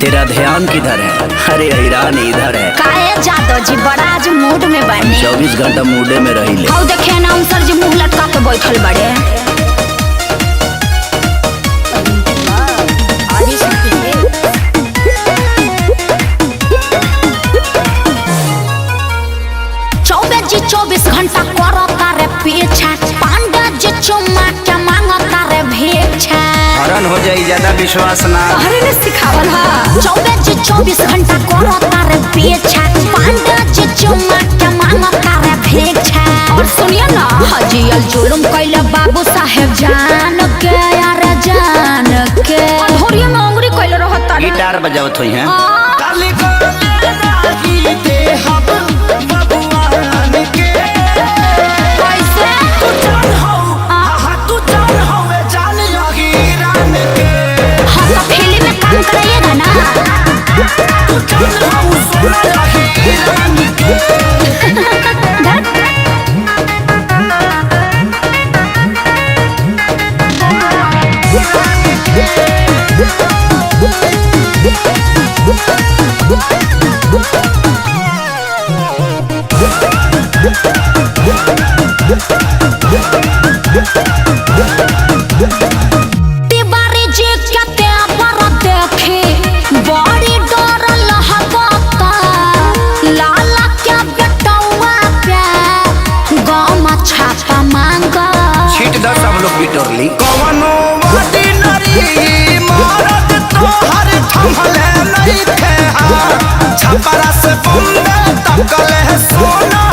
तेरा ध्यान किधर है? अरे हैरान इधर है। काहे जादव जी बड़ा आज मूड में बने? 24 घंटा मूडे में रही ले। आओ देखे ना सर जी मुंह लटका के बैठल बड़े। जी 24 घंटा करता रे पीछा, पांडा जी चुम्मा क्या मांगता रे भिक्षा। हरण हो जाई ज्यादा विश्वास ना। अरे ने सिखावल हा। 24 घंटा करता रे पीछा, पांडा जी चुम्मा क्या मांगता रे भिक्षा। और सुनिए ना हजियल जुलुम कइले बाबू साहेब जान के यार जान के। धोरिया में अंगुरी कइले रहता। गिटार बजावत होई हैं। करिएगा ना कवनो ऑर्डिनरी मर्द तोहर थमले नहीं थे। छपरा से बम्बे तक ले सोना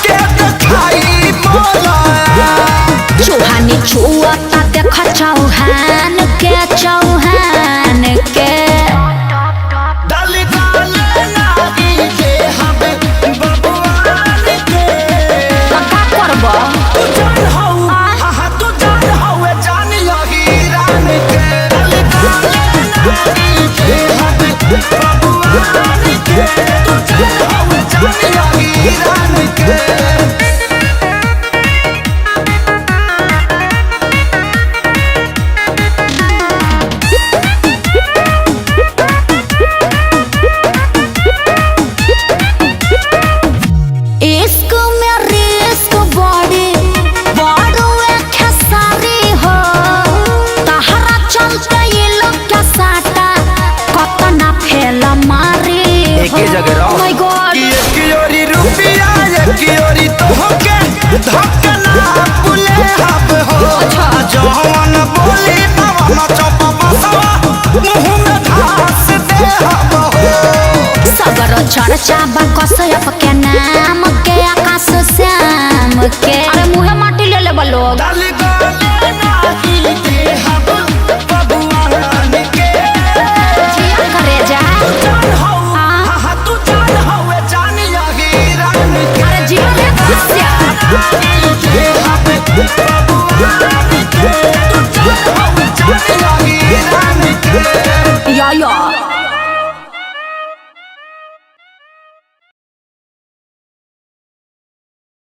के दिखाई मोला। चौहानी छुआता देखा चौहान के चौहान के। चर्चा बकसयप के नाम के आकाश श्याम के। अरे मुहे माटी ले ले लोग।